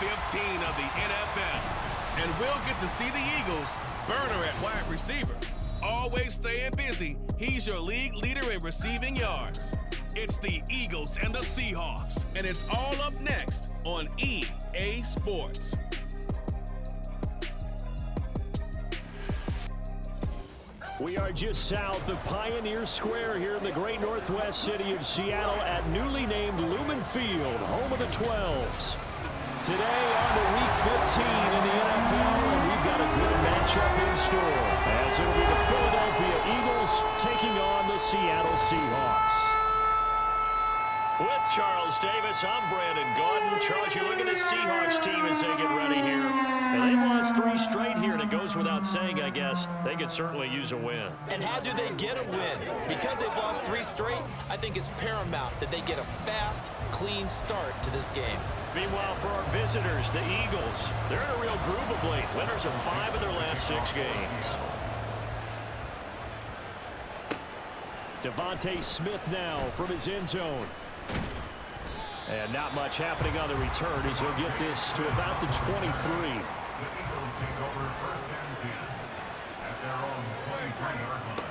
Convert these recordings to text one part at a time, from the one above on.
of the NFL. And we'll get to see the Eagles burner at wide receiver. Always staying busy, he's your league leader in receiving yards. It's the Eagles and the Seahawks, and it's all up next on EA Sports. We are just south of Pioneer Square here in the great northwest city of Seattle at newly named Lumen Field, home of the 12s. Today on to Week 15 in the NFL, and we've got a good matchup in store, as it'll be the Philadelphia Eagles taking on the Seattle Seahawks. With Charles Davis, I'm Brandon Gaudin. Charles, you look at this Seahawks team as they get ready here. And they've lost 3 straight here, and it goes without saying, I guess, they could certainly use a win. And how do they get a win? Because they've lost 3 straight, I think it's paramount that they get a fast, clean start to this game. Meanwhile, for our visitors, the Eagles, they're in a real groove of late. Winners of 5 of their last 6 games. Devontae Smith now from his end zone. And not much happening on the return as he'll get this to about the 23.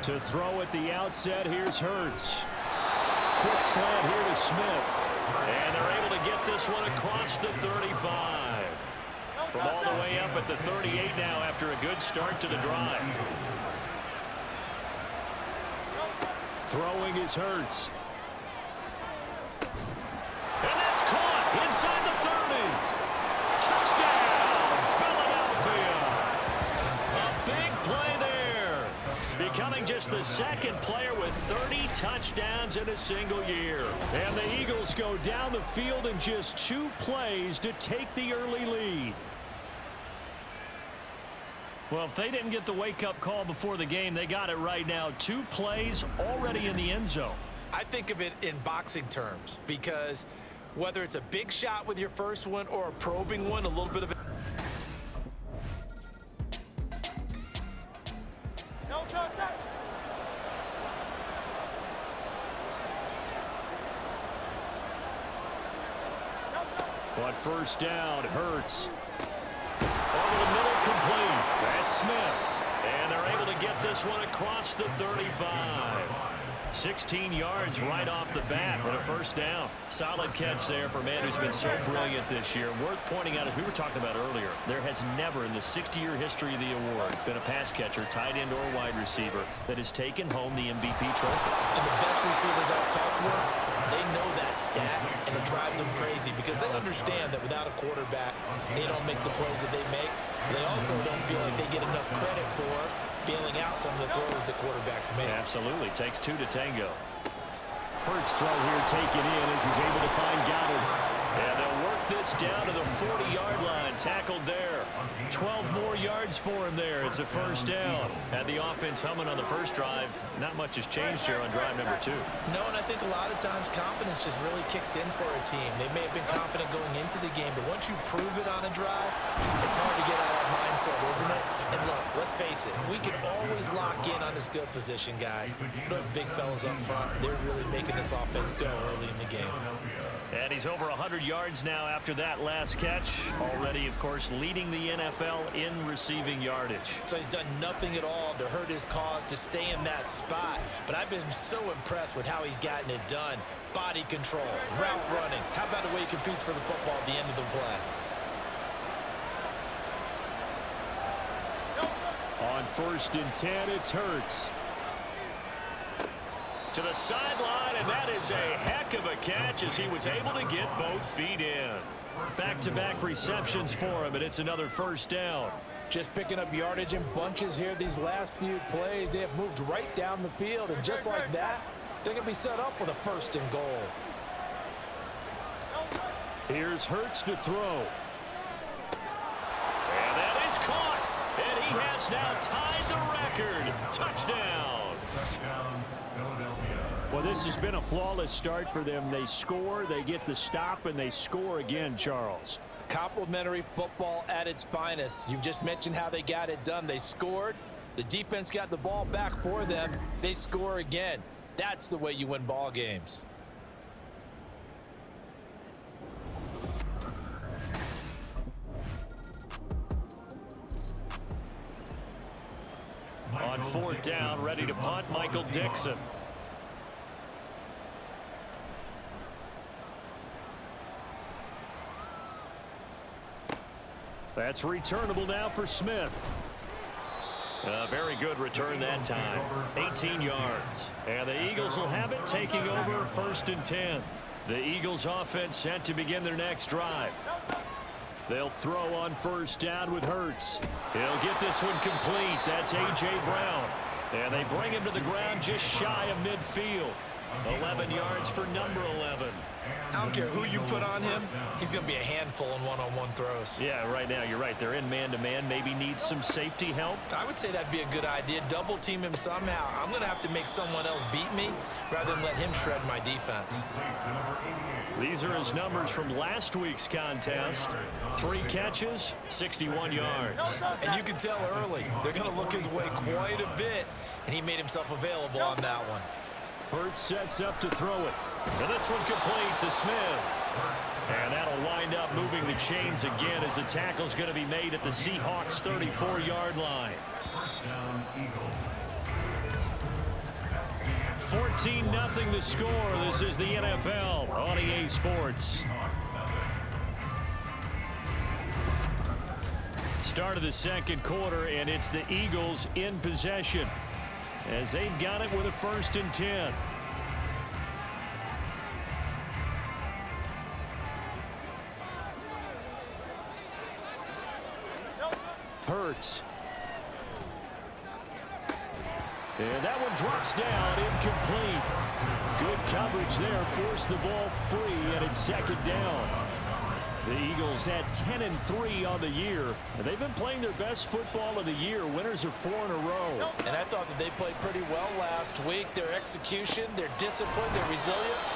To throw at the outset, here's Hurts. Quick slant here to Smith. And they're able to get this one across the 35. From all the way up at the 38 now after a good start to the drive. Throwing is Hurts. And that's caught inside the 30. Touchdown, Philadelphia. A big play there. Becoming just the second player with 30 touchdowns in a single year. And the Eagles go down the field in just 2 plays to take the early lead. Well, if they didn't get the wake-up call before the game, they got it right now. 2 plays already in the end zone. I think of it in boxing terms because whether it's a big shot with your first one or a probing one, a little bit of it. But first down, Hurts. Over the middle, complete. That's Smith. And they're able to get this one across the 35. 16 yards right off the bat with a first down. Solid catch there for a man who's been so brilliant this year. Worth pointing out, as we were talking about earlier, there has never in the 60-year history of the award been a pass catcher, tight end, or wide receiver that has taken home the MVP trophy. And the best receivers I've talked with, they know that stat, and it drives them crazy because they understand that without a quarterback, they don't make the plays that they make. They also don't feel like they get enough credit for bailing out some of the throws the quarterbacks make. Absolutely. Takes 2 to tango. Hurts throw here taken in as he's able to find Goddard. And they'll work this down to the 40-yard line. Tackled there. 12 more yards for him there. It's a first down. Had the offense humming on the first drive. Not much has changed here on drive number 2. No, and I think a lot of times confidence just really kicks in for a team. They may have been confident going into the game, but once you prove it on a drive, it's hard to get out of that mindset, isn't it? And look, let's face it, we can always lock in on this good position, guys. Those big fellas up front, they're really making this offense go early in the game. And he's over 100 yards now after that last catch. Already, of course, leading the NFL in receiving yardage. So he's done nothing at all to hurt his cause to stay in that spot. But I've been so impressed with how he's gotten it done. Body control, route running. How about the way he competes for the football at the end of the play? On 1st and 10, it's Hurts. To the sideline, and that is a heck of a catch as he was able to get both feet in. Back-to-back receptions for him, and it's another first down. Just picking up yardage in bunches here these last few plays. They have moved right down the field, and just like that, they're going to be set up with a 1st and goal. Here's Hurts to throw. And that is caught. And he has now tied the record. Touchdown. Well, this has been a flawless start for them. They score, they get the stop, and they score again, Charles. Complimentary football at its finest. You just mentioned how they got it done. They scored. The defense got the ball back for them. They score again. That's the way you win ball games. on 4th down, ready to punt, Michael Dixon. That's returnable now for Smith. A very good return that time. 18 yards. And the Eagles will have it, taking over 1st and 10. The Eagles offense set to begin their next drive. They'll throw on 1st down with Hurts. He'll get this one complete. That's A.J. Brown. And they bring him to the ground just shy of midfield. 11 yards for number 11. I don't care who you put on him. He's going to be a handful in one-on-one throws. Yeah, right now, you're right. They're in man-to-man. Maybe needs some safety help. I would say that'd be a good idea. Double team him somehow. I'm going to have to make someone else beat me rather than let him shred my defense. These are his numbers from last week's contest. 3 catches, 61 yards. And you can tell early, they're going to look his way quite a bit, and he made himself available on that one. Hurts sets up to throw it. And this one complete to Smith. And that'll wind up moving the chains again as the tackle's going to be made at the Seahawks' 34-yard line. 14-0 the score. This is the NFL on EA Sports. Start of the 2nd quarter, and it's the Eagles in possession as they've got it with a 1st and 10. Hurts. And that one drops down, incomplete. Good coverage there, forced the ball free, and it's 2nd down. The Eagles had 10-3 on the year. And they've been playing their best football of the year. Winners of 4 in a row. And I thought that they played pretty well last week. Their execution, their discipline, their resilience,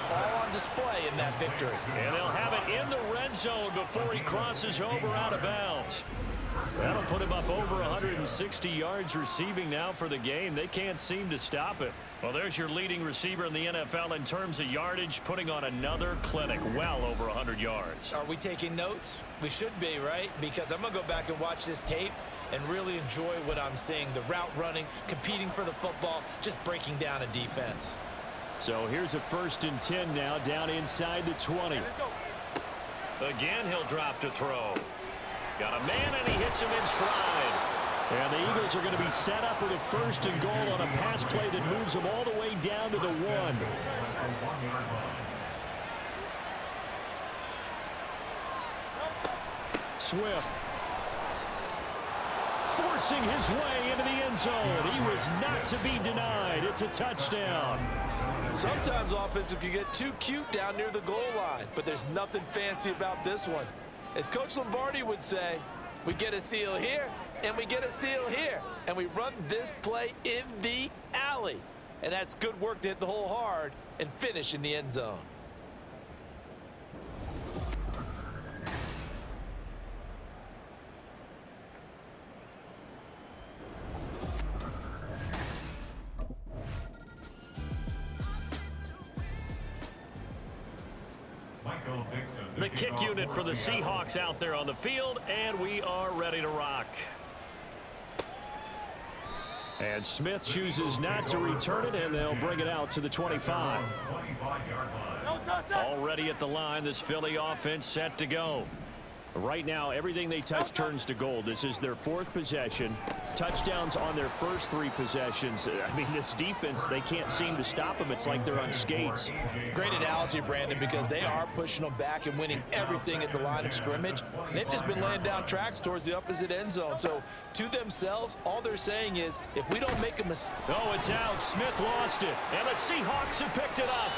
all on display in that victory. And they'll have it in the red zone before he crosses over out of bounds. That'll put him up over 160 yards receiving now for the game. They can't seem to stop it. Well, there's your leading receiver in the NFL in terms of yardage, putting on another clinic, well over 100 yards. Are we taking notes? We should be, right? Because I'm going to go back and watch this tape and really enjoy what I'm seeing. The route running, competing for the football, just breaking down a defense. So here's a 1st and 10 now, down inside the 20. Again, he'll drop to throw. Got a man, and he hits him in stride. And the Eagles are going to be set up with a 1st and goal on a pass play that moves them all the way down to the 1. Swift. Forcing his way into the end zone. He was not to be denied. It's a touchdown. Sometimes offensive can get too cute down near the goal line, but there's nothing fancy about this one. As Coach Lombardi would say, we get a seal here, and we get a seal here, and we run this play in the alley. And that's good work to hit the hole hard and finish in the end zone. The kick unit for the Seahawks out there on the field, and we are ready to rock. And Smith chooses not to return it, and they'll bring it out to the 25. Already at the line, this Philly offense set to go. Right now, everything they touch turns to gold. This is their 4th possession. Touchdowns on their first 3 possessions. I mean, this defense, they can't seem to stop them. It's like they're on skates. Great analogy, Brandon, because they are pushing them back and winning everything at the line of scrimmage. They've just been laying down tracks towards the opposite end zone. So, to themselves, all they're saying is, if we don't make a mistake. Oh, it's out. Smith lost it. And the Seahawks have picked it up.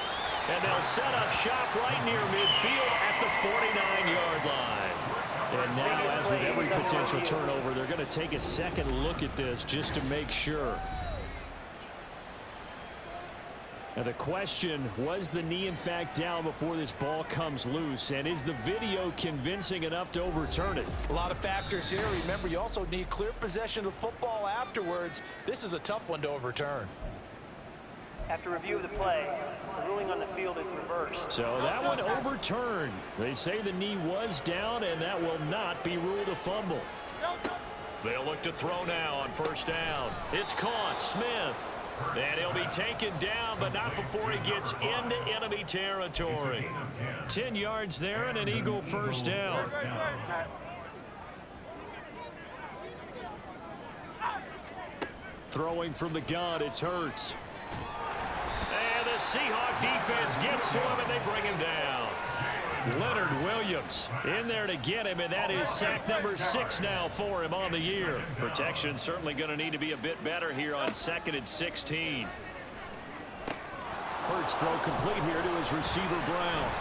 And they'll set up shop right near midfield at the 49-yard line. And now, as with every potential turnover, they're going to take a second look at this just to make sure. Now the question, was the knee in fact down before this ball comes loose? And is the video convincing enough to overturn it? A lot of factors here. Remember, you also need clear possession of the football afterwards. This is a tough one to overturn. After review of the play, the ruling on the field is reversed. So that one overturned. They say the knee was down, and that will not be ruled a fumble. They'll look to throw now on first down. It's caught. Smith. And he'll be taken down, but not before he gets into enemy territory. 10 yards there and an Eagle first down. Throwing from the gun, it's Hurts. And the Seahawk defense gets to him, and they bring him down. Leonard Williams in there to get him, and that is sack number 6 now for him on the year. Protection certainly going to need to be a bit better here on 2nd and 16. Hurts throw complete here to his receiver Brown.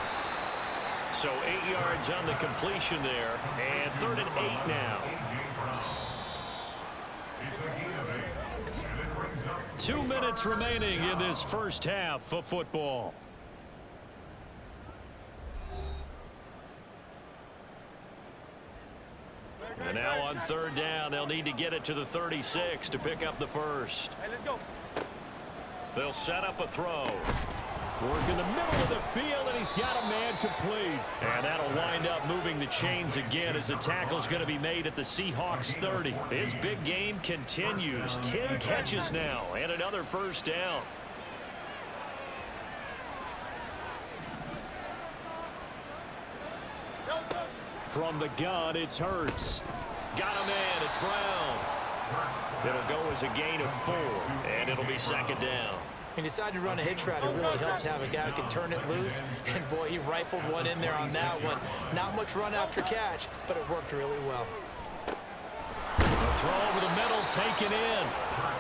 So 8 yards on the completion there, and 3rd and 8 now. 2 minutes remaining in this first half of football. And now on 3rd down, they'll need to get it to the 36 to pick up the first. Hey, let's go. They'll set up a throw. Work in the middle of the field, and he's got a man complete. And that'll wind up moving the chains again as the tackle's going to be made at the Seahawks 30. His big game continues. 10 catches now and another first down. From the gun, it's Hurts. Got a man, it's Brown. It'll go as a gain of 4, and it'll be 2nd down. He decided to run a hitch route. It really helps to have a guy who can turn it loose. And, boy, he rifled one in there on that one. Not much run after catch, but it worked really well. The throw over the middle, taken in.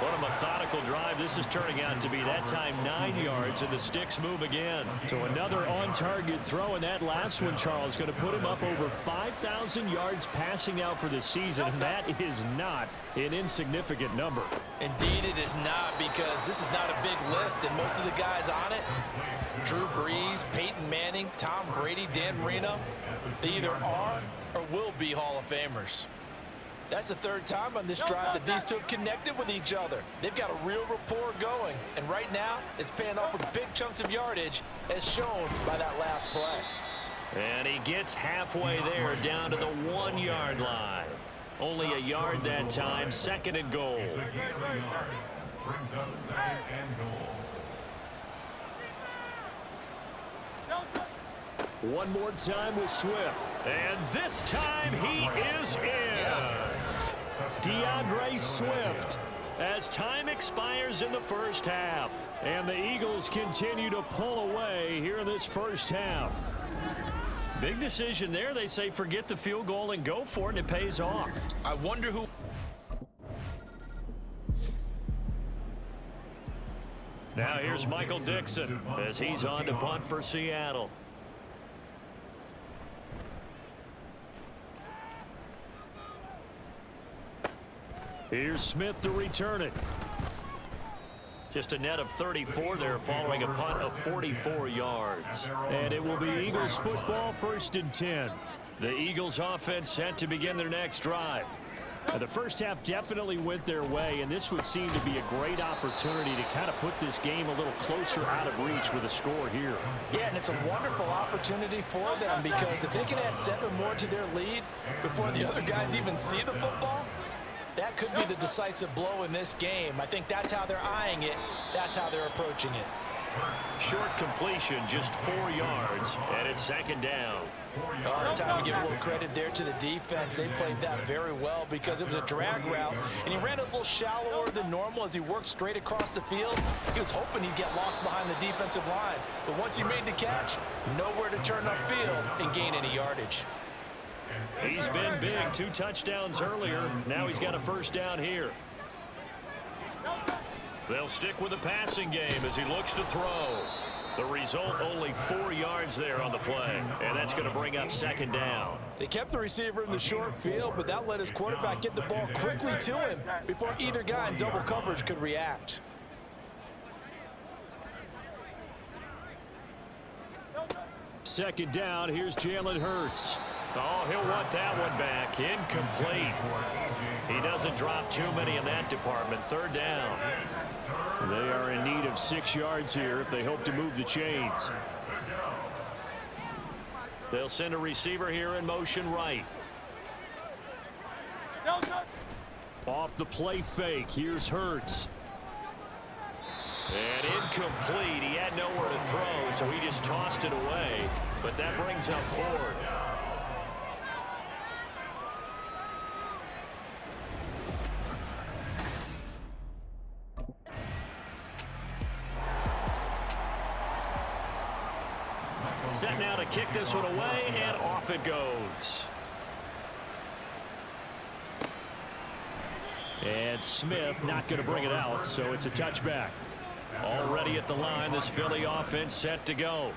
What a methodical drive this is turning out to be. That time 9 yards, and the sticks move again. To another on-target throw, and that last one, Charles, going to put him up over 5,000 yards passing out for the season, and that is not an insignificant number. Indeed it is not, because this is not a big list, and most of the guys on it, Drew Brees, Peyton Manning, Tom Brady, Dan Marino, they either are or will be Hall of Famers. That's the 3rd time on this drive that these two have connected with each other. They've got a real rapport going, and right now it's paying off with big chunks of yardage, as shown by that last play. And he gets halfway there, down to the 1 yard line. Only a yard that time, 2nd and goal. Brings up 2nd and goal. One more time with Swift. And this time he is in. Yes. DeAndre Swift as time expires in the first half. And the Eagles continue to pull away here in this first half. Big decision there. They say forget the field goal and go for it, and it pays off. I wonder who... Now here's Michael Dixon as he's on to punt for Seattle. Here's Smith to return it. Just a net of 34 there following a punt of 44 yards. And it will be Eagles football, 1st and 10. The Eagles offense set to begin their next drive. Now, the first half definitely went their way, and this would seem to be a great opportunity to kind of put this game a little closer out of reach with a score here. Yeah, and it's a wonderful opportunity for them, because if they can add 7 more to their lead before the other guys even see the football, that could be the decisive blow in this game. I think that's how they're eyeing it. That's how they're approaching it. Short completion, just 4 yards, and it's 2nd down. Oh, it's time to give a little credit there to the defense. They played that very well, because it was a drag route, and he ran a little shallower than normal as he worked straight across the field. He was hoping he'd get lost behind the defensive line, but once he made the catch, nowhere to turn upfield and gain any yardage. He's been big, 2 touchdowns earlier. Now he's got a first down here. They'll stick with the passing game as he looks to throw. The result, only 4 yards there on the play, and that's going to bring up 2nd down. They kept the receiver in the short field, but that let his quarterback get the ball quickly to him before either guy in double coverage could react. Second down, here's Jalen Hurts. Oh, he'll want that one back. Incomplete. He doesn't drop too many in that department. 3rd down. They are in need of 6 yards here if they hope to move the chains. They'll send a receiver here in motion right. Off the play fake, here's Hurts. And incomplete. He had nowhere to throw, so he just tossed it away. But that brings up fourth. Set now to kick this one away, and off it goes. And Smith not going to bring it out, so it's a touchback. Already at the line, this Philly offense set to go.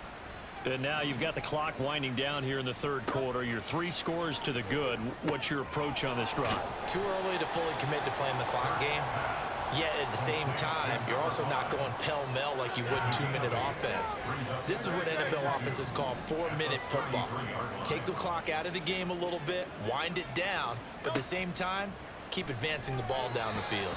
And now you've got the clock winding down here in the third quarter. You're 3 scores to the good. What's your approach on this drive? Too early to fully commit to playing the clock game. Yet at the same time, you're also not going pell-mell like you would in 2-minute offense. This is what NFL offenses call 4-minute football. Take the clock out of the game a little bit, wind it down, but at the same time, keep advancing the ball down the field.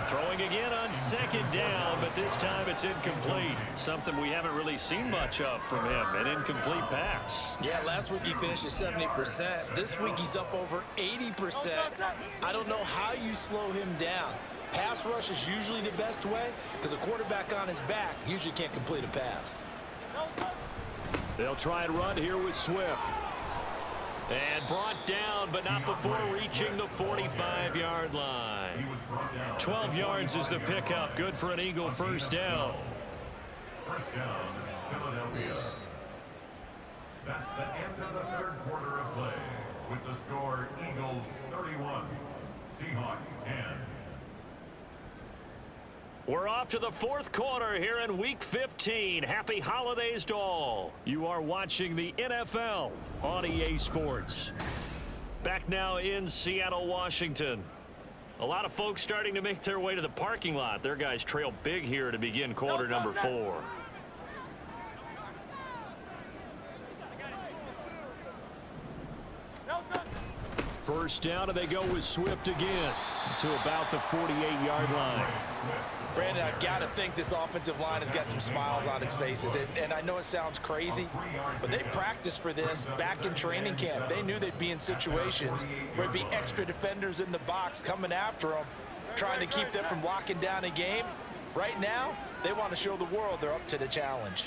Throwing again on second down, but this time it's incomplete. Something we haven't really seen much of from him, an incomplete pass. Yeah, last week he finished at 70%. This week he's up over 80%. I don't know how you slow him down. Pass rush is usually the best way because a quarterback on his back usually can't complete a pass. They'll try and run here with Swift. And brought down, but not before reaching the 45-yard line. 12 yards is the pickup. Good for an Eagle first down. First down, Philadelphia. That's the end of the third quarter of play. With the score, Eagles 31, Seahawks 10. We're off to the fourth quarter here in Week 15. Happy holidays to all. You are watching the NFL on EA Sports. Back now in Seattle, Washington. A lot of folks starting to make their way to the parking lot. Their guys trail big here to begin quarter number 4. First down, and they go with Swift again to about the 48-yard line. Brandon, I've got to think this offensive line has got some smiles on its faces. And I know it sounds crazy, but they practiced for this back in training camp. They knew they'd be in situations where there'd be extra defenders in the box coming after them, trying to keep them from locking down a game. Right now, they want to show the world they're up to the challenge.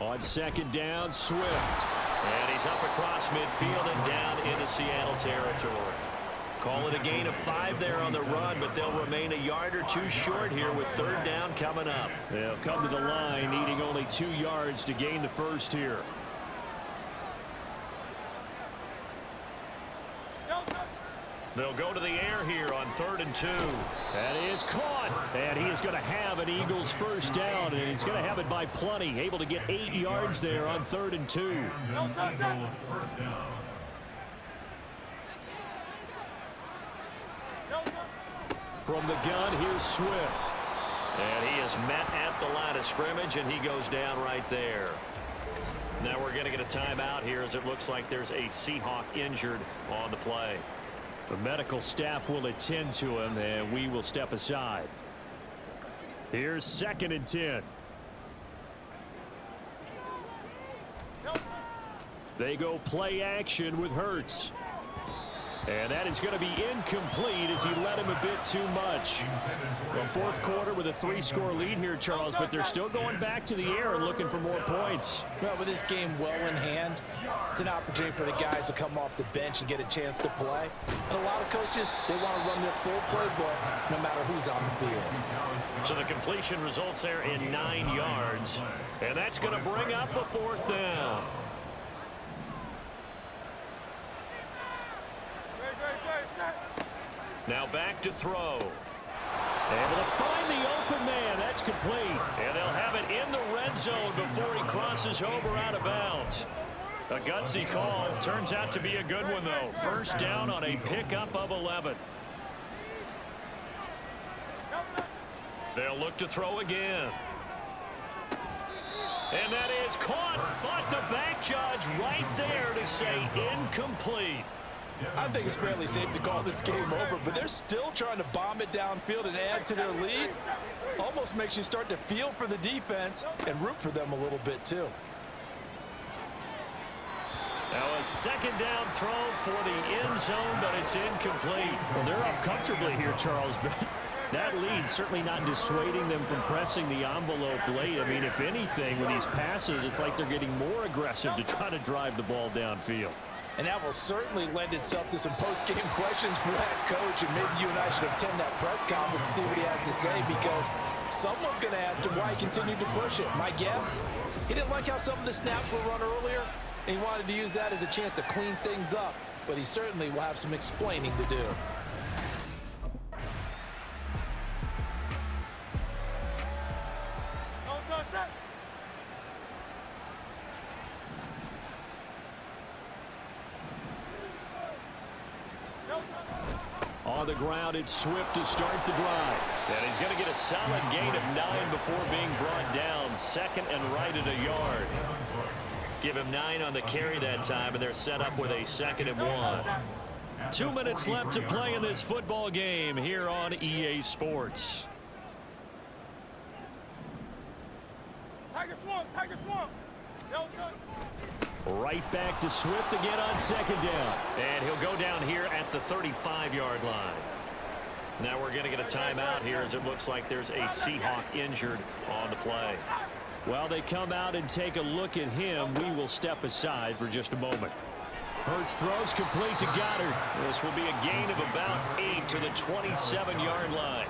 On second down, Swift. And he's up across midfield and down into Seattle territory. Call it a gain of 5 there on the run, but they'll remain a yard or 2 short here with third down coming up. They'll come to the line needing only 2 yards to gain the first here. They'll go to the air here on 3rd and 2. That is caught. And he is going to have an Eagles first down, and he's going to have it by plenty. Able to get 8 yards there on 3rd and 2. First down. From the gun, here's Swift. And he is met at the line of scrimmage, and he goes down right there. Now we're going to get a timeout here as it looks like there's a Seahawk injured on the play. The medical staff will attend to him, and we will step aside. Here's 2nd and 10. They go play action with Hurts. And that is going to be incomplete as he led him a bit too much. Well, fourth quarter with a 3-score lead here, Charles, but they're still going back to the air and looking for more points. Well, with this game well in hand, it's an opportunity for the guys to come off the bench and get a chance to play. And a lot of coaches, they want to run their full playbook no matter who's on the field. So the completion results there in 9 yards. And that's going to bring up a 4th down. Now back to throw. Able to find the open man. That's complete. And they'll have it in the red zone before he crosses over out of bounds. A gutsy call. Turns out to be a good one, though. First down on a pickup of 11. They'll look to throw again. And that is caught. But the back judge right there to say incomplete. I think it's fairly safe to call this game over, but they're still trying to bomb it downfield and add to their lead. Almost makes you start to feel for the defense and root for them a little bit, too. Now a A second down throw for the end zone, but it's incomplete. Well, they're up comfortably here, Charles, but that lead certainly not dissuading them from pressing the envelope late. I mean, if anything, with these passes, it's like they're getting more aggressive to try to drive the ball downfield. And that will certainly lend itself to some post-game questions for that coach, and maybe you and I should attend that press conference to see what he has to say, because someone's going to ask him why he continued to push it. My guess, he didn't like how some of the snaps were run earlier, and he wanted to use that as a chance to clean things up, but he certainly will have some explaining to do. On the ground, it's Swift to start the drive. And he's going to get a solid gain of 9 before being brought down. Second and right at a yard. Give him 9 on the carry that time, and they're set up with a 2nd and 1. 2 minutes left to play in this football game here on EA Sports. Right back to Swift again on 2nd down. And he'll go down here at the 35-yard line. Now we're going to get a timeout here, as it looks like there's a Seahawk injured on the play. While they come out and take a look at him, we will step aside for just a moment. Hurts throws complete to Goddard. This will be a gain of about 8 to the 27-yard line.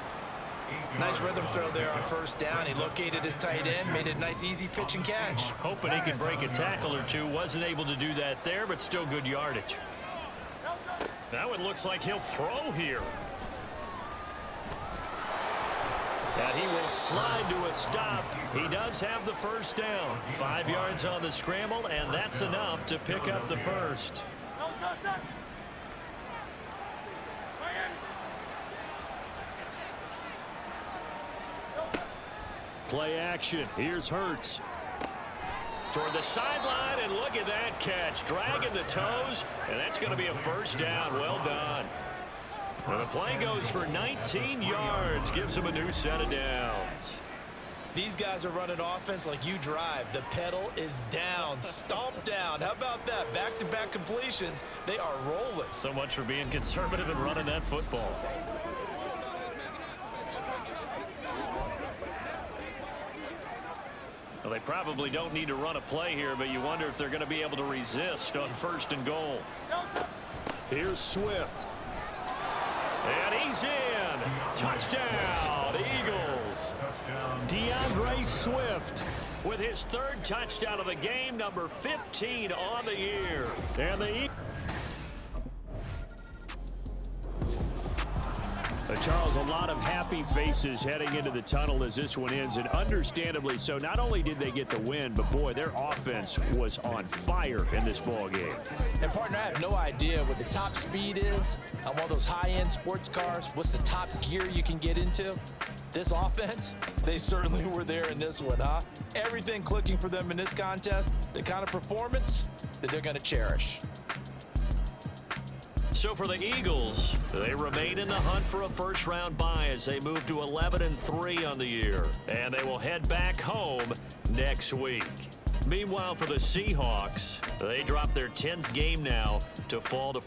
Nice rhythm throw there on 1st down. He located his tight end, made it a nice easy pitch and catch. Hoping he could break a tackle or two. Wasn't able to do that there, but still good yardage. Now it looks like he'll throw here. And he will slide to a stop. He does have the 1st down. 5 yards on the scramble, and that's enough to pick up the 1st. Play action. Here's Hurts. Toward the sideline, and look at that catch. Dragging the toes, and that's going to be a 1st down. Well done. And the play goes for 19 yards. Gives him a new set of downs. These guys are running offense like you drive. The pedal is down, stomped down. How about that? Back-to-back completions. They are rolling. So much for being conservative and running that football. Well, they probably don't need to run a play here, but you wonder if they're going to be able to resist on 1st and goal. Here's Swift. And he's in. Touchdown, Eagles. DeAndre Swift with his 3rd touchdown of the game, number 15 on the year. And the Eagles. Charles, a lot of happy faces heading into the tunnel as this one ends, and understandably so. Not only did they get the win, but boy, their offense was on fire in this ball game. And partner, I have no idea what the top speed is on one of those high-end sports cars. What's the top gear you can get into? This offense, they certainly were there in this one, huh? Everything clicking for them in this contest, the kind of performance that they're going to cherish. So for the Eagles, they remain in the hunt for a 1st-round bye as they move to 11-3 on the year. And they will head back home next week. Meanwhile, for the Seahawks, they drop their 10th game now to fall to